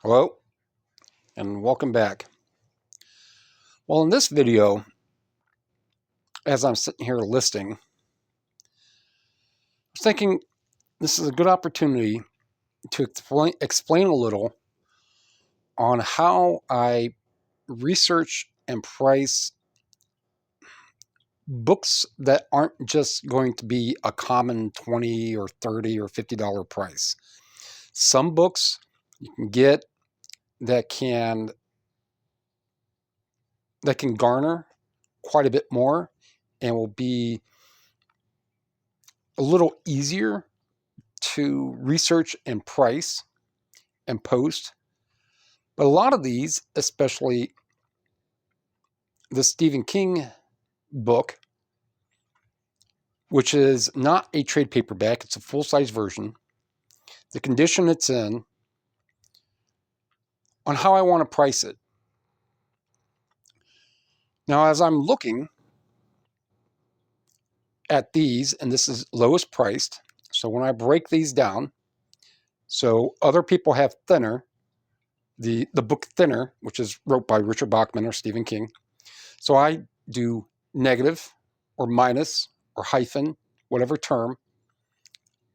Hello and welcome back. Well, in this video, as I'm sitting here listing, I was thinking this is a good opportunity to explain a little on how I research and price books that aren't just going to be a common $20 or $30 or $50 price. Some books you can get that can garner quite a bit more and will be a little easier to research and price and post. But a lot of these, especially the Stephen King book, which is not a trade paperback, it's a full-size version, the condition it's in, on how I want to price it. Now, as I'm looking at these, and this is lowest priced, so when I break these down, so other people have Thinner, the book Thinner, which is wrote by Richard Bachman or Stephen King. So I do negative or minus or hyphen, whatever term.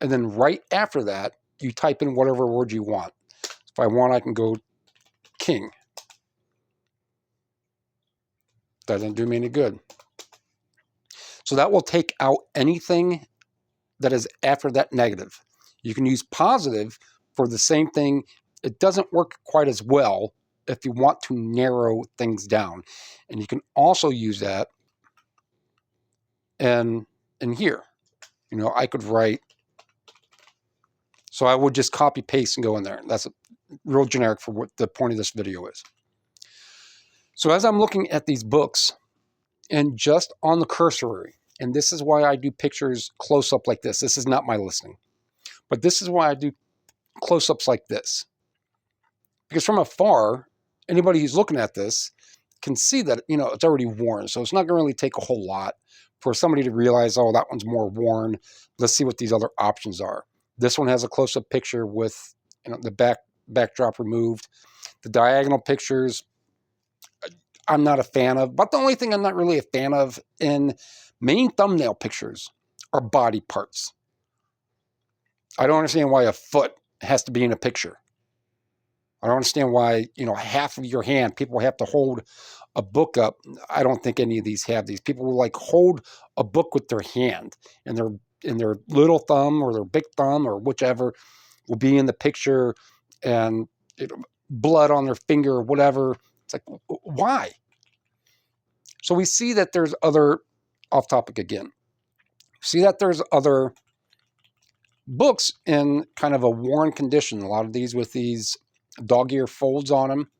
And then right after that, you type in whatever word you want. If I want, I can go King. Doesn't do me any good. So that will take out anything that is after that negative. You can use positive for the same thing. It doesn't work quite as well if you want to narrow things down. And you can also use that in here. You know, I could write, so I would just copy paste and go in there. That's real generic for what the point of this video is. So as I'm looking at these books and just on the cursory, and this is why I do pictures close up like this. This is not my listing, but this is why I do close-ups like this. Because from afar, anybody who's looking at this can see that, you know, it's already worn. So it's not going to really take a whole lot for somebody to realize, oh, that one's more worn. Let's see what these other options are. This one has a close-up picture with, you know, the backdrop removed. The diagonal pictures, I'm not a fan of. But the only thing I'm not really a fan of in main thumbnail pictures are body parts. I don't understand why a foot has to be in a picture. I don't understand why, you know, half of your hand, people have to hold a book up. I don't think any of these have these. People will like hold a book with their hand, and their little thumb or their big thumb or whichever will be in the picture, and blood on their finger or whatever. It's like, why? So we see that there's other, off topic again, see that there's other books in kind of a worn condition. A lot of these with these dog ear folds on them.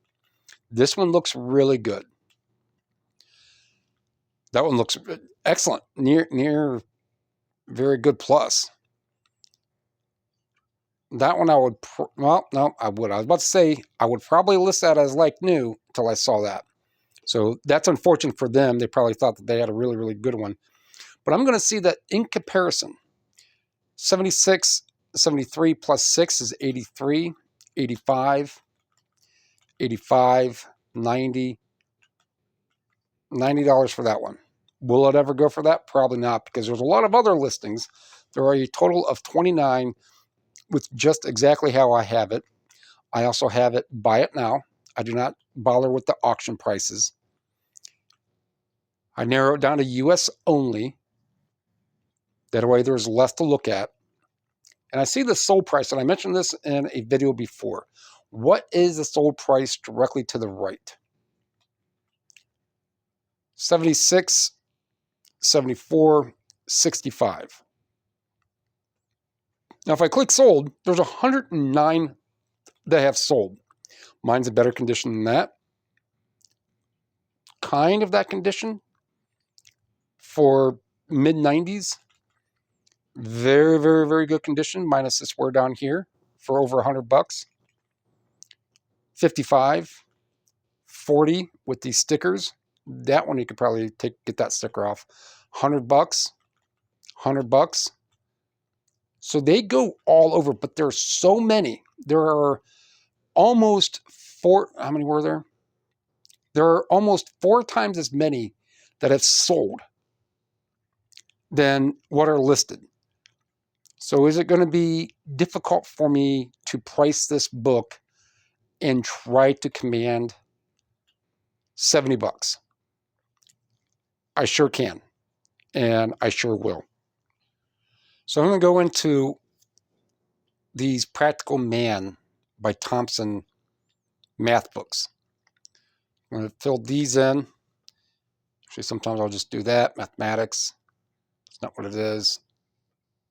This one looks really good. That one looks excellent. Near very good plus. That one I would, well, no, I would. I was about to say I would probably list that as like new until I saw that. So that's unfortunate for them. They probably thought that they had a really, really good one. But I'm going to see that in comparison, 76, 73 plus 6 is 83, 85, 85, 90, $90 for that one. Will it ever go for that? Probably not, because there's a lot of other listings. There are a total of 29 with just exactly how I have it. I also have it buy it now. I do not bother with the auction prices. I narrow it down to US only. That way there's less to look at. And I see the sold price, and I mentioned this in a video before. What is the sold price directly to the right? 76, 74, 65. Now, if I click sold, there's 109 that have sold. Mine's in better condition than that. Kind of that condition for mid-90s. Very, very, very good condition, minus this word down here for over $100. 55, 40 with these stickers. That one you could probably get that sticker off. $100, $100. So they go all over, but there are so many. There are almost how many were there? There are almost 4 times as many that have sold than what are listed. So is it going to be difficult for me to price this book and try to command $70? I sure can, and I sure will. So I'm going to go into these Practical Man by Thompson math books. I'm going to fill these in. Actually, sometimes I'll just do that. Mathematics. It's not what it is.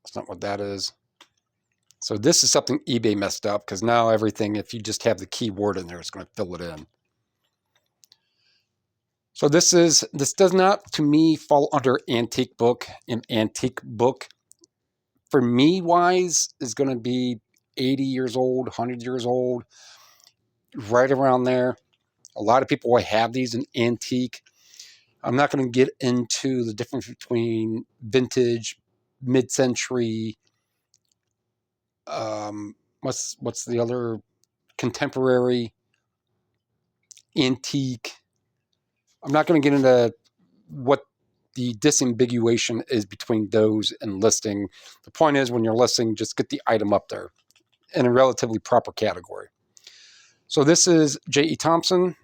It's not what that is. So this is something eBay messed up, because now everything, if you just have the keyword in there, it's going to fill it in. So this does not, to me, fall under antique book. An antique book, for me, wise, is going to be 80 years old, 100 years old, right around there. A lot of people will have these in antique. I'm not going to get into the difference between vintage, mid-century, what's the other, contemporary, antique. I'm not going to get into what the disambiguation is between those and listing. The point is, when you're listing, just get the item up there in a relatively proper category. So this is J.E. Thompson.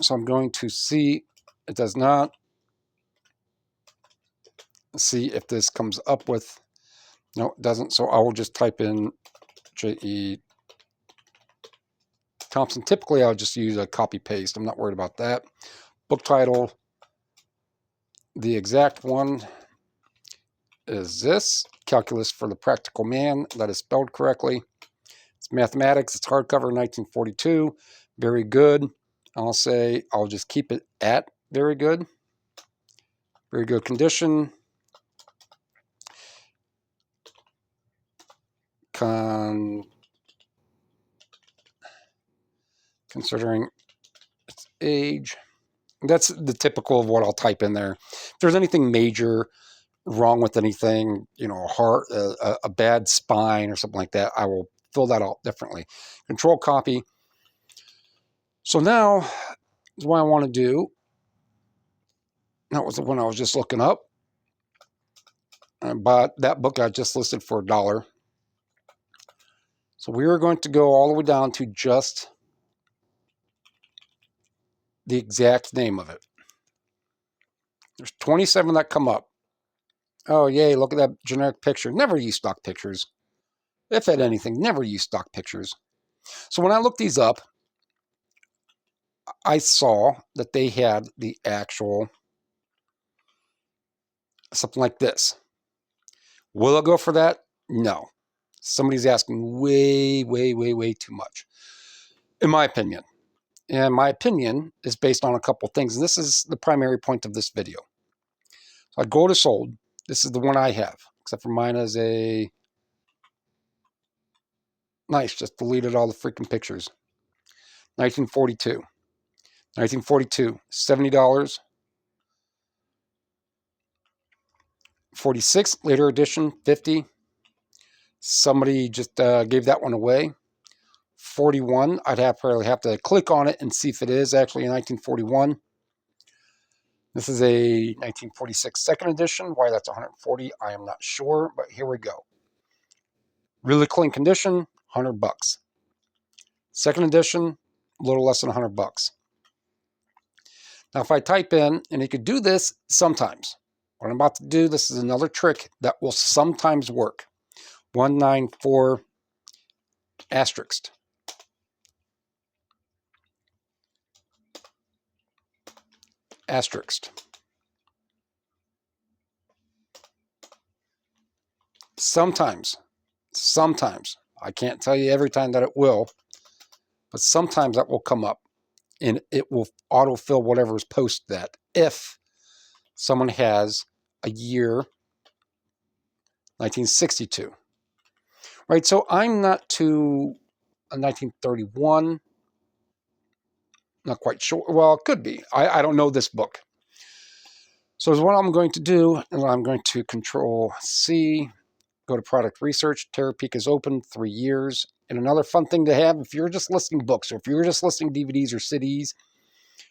So I'm going to see, it does not. See if this comes up with, no, it doesn't. So I will just type in J.E. Thompson. Typically, I'll just use a copy paste. I'm not worried about that. Book title, the exact one is this, Calculus for the Practical Man. That is spelled correctly. It's mathematics. It's hardcover, 1942. Very good. I'll say I'll just keep it at very good. Very good condition. Considering its age. That's the typical of what I'll type in there. If there's anything major wrong with anything, a bad spine or something like that, I will fill that out differently. Control copy. So now is what I want to do. That was the one I was just looking up. But that book I just listed for $1. So we are going to go all the way down to just the exact name of it. There's 27 that come up. Oh, yay, look at that generic picture. Never use stock pictures. If at anything, never use stock pictures. So when I looked these up, I saw that they had the actual, something like this. Will I go for that? No. Somebody's asking way, way, way, way too much, in my opinion. And my opinion is based on a couple things. And this is the primary point of this video. So I'd go to sold. This is the one I have, except for mine is a, nice, just deleted all the freaking pictures. 1942. 1942, $70. 46, later edition, $50. Somebody just gave that one away. 41, I'd probably have to click on it and see if it is actually a 1941. This is a 1946 second edition. Why that's 140, I am not sure, but here we go. Really clean condition, $100. Second edition, a little less than $100. Now, if I type in, and you could do this sometimes. What I'm about to do, this is another trick that will sometimes work. 194 asterisk. Asterisk. Sometimes, I can't tell you every time that it will, but sometimes that will come up and it will autofill whatever is posted that if someone has a year 1962. Right, so I'm not to a 1931, not quite sure. Well, it could be. I don't know this book. So what I'm going to do, and I'm going to Control C, go to product research. Terapeak is open, 3 years, And another fun thing to have, if you're just listing books or if you're just listing DVDs or CDs,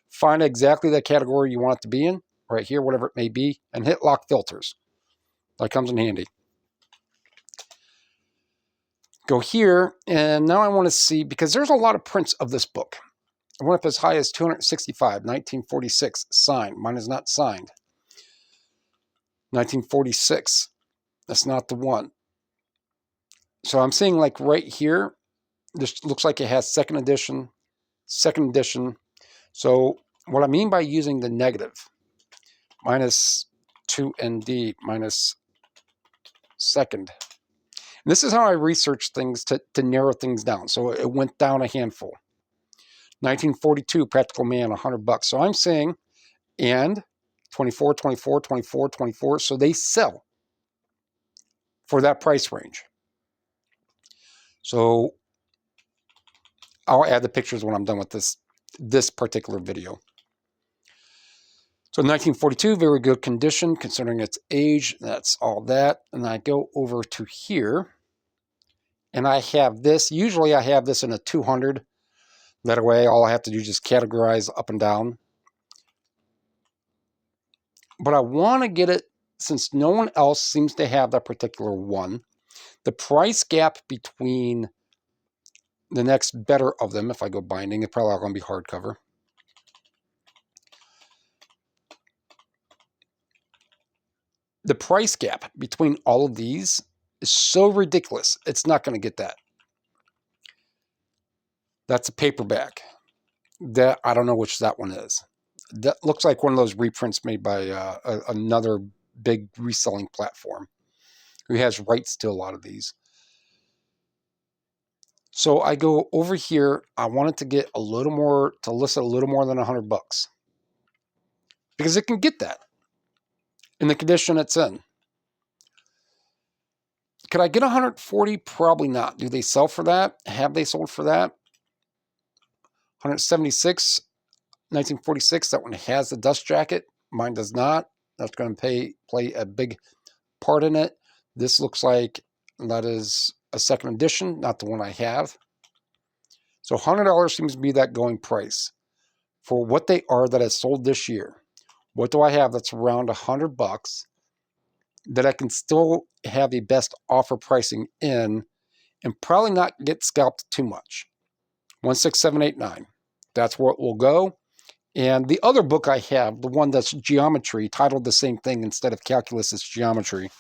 find exactly the category you want it to be in, right here, whatever it may be, and hit lock filters. That comes in handy. Go here, and now I want to see, because there's a lot of prints of this book. I went up as high as 265, 1946, signed. Mine is not signed. 1946, that's not the one. So I'm seeing like right here, this looks like it has second edition. So what I mean by using the negative, minus 2ND, minus second. And this is how I research things to narrow things down. So it went down a handful. 1942, Practical Man, $100. So I'm saying, and 24, 24, 24, 24. So they sell for that price range. So I'll add the pictures when I'm done with this particular video. So 1942, very good condition considering its age. That's all that. And I go over to here, and I have this. Usually I have this in a 200. That way, all I have to do is just categorize up and down. But I want to get it, since no one else seems to have that particular one, the price gap between the next better of them, if I go binding, it's probably all going to be hardcover. The price gap between all of these is so ridiculous, it's not going to get that. That's a paperback. That I don't know which that one is. That looks like one of those reprints made by another big reselling platform who has rights to a lot of these. So I go over here. I wanted to get a little more, to list a little more than $100 because it can get that in the condition it's in. Could I get 140? Probably not. Do they sell for that? Have they sold for that? 176, 1946. That one has the dust jacket. Mine does not. That's going to play a big part in it. This looks like that is a second edition, not the one I have. So $100 seems to be that going price for what they are that has sold this year. What do I have that's around $100 that I can still have the best offer pricing in and probably not get scalped too much? 16789. That's where it will go. And the other book I have, the one that's geometry, titled the same thing instead of calculus, it's geometry,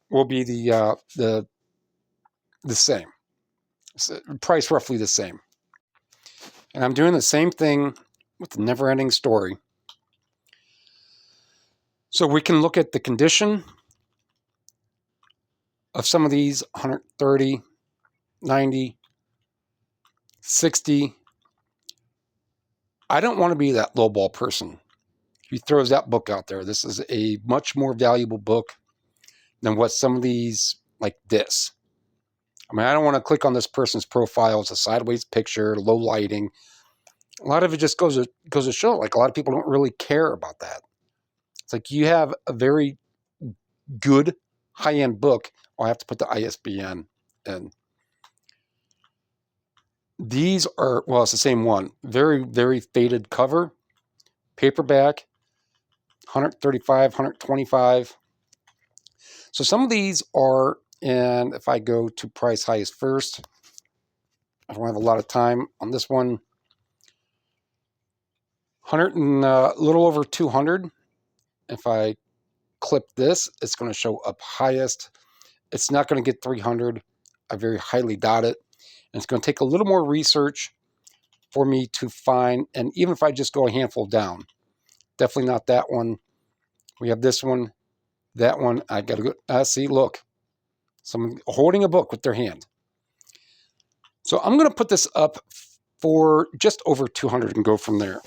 will be the same. Price roughly the same. And I'm doing the same thing with the never-ending story. So we can look at the condition of some of these: 130, 90, 60. I don't want to be that lowball person who throws that book out there. This is a much more valuable book than what some of these, like this. I mean, I don't want to click on this person's profile. It's a sideways picture, low lighting. A lot of it just goes to show, like, a lot of people don't really care about that. It's like you have a very good high-end book. I'll have to put the ISBN in. These are, well, it's the same one. Very, very faded cover. Paperback. 135, 125. So some of these are, and if I go to price highest first, I don't have a lot of time on this one. 100 and a little over 200. If I clip this, it's going to show up highest. It's not going to get 300. I very highly doubt it. And it's going to take a little more research for me to find. And even if I just go a handful down, definitely not that one. We have this one, that one. I got to go. See, look, someone holding a book with their hand. So I'm going to put this up for just over 200 and go from there.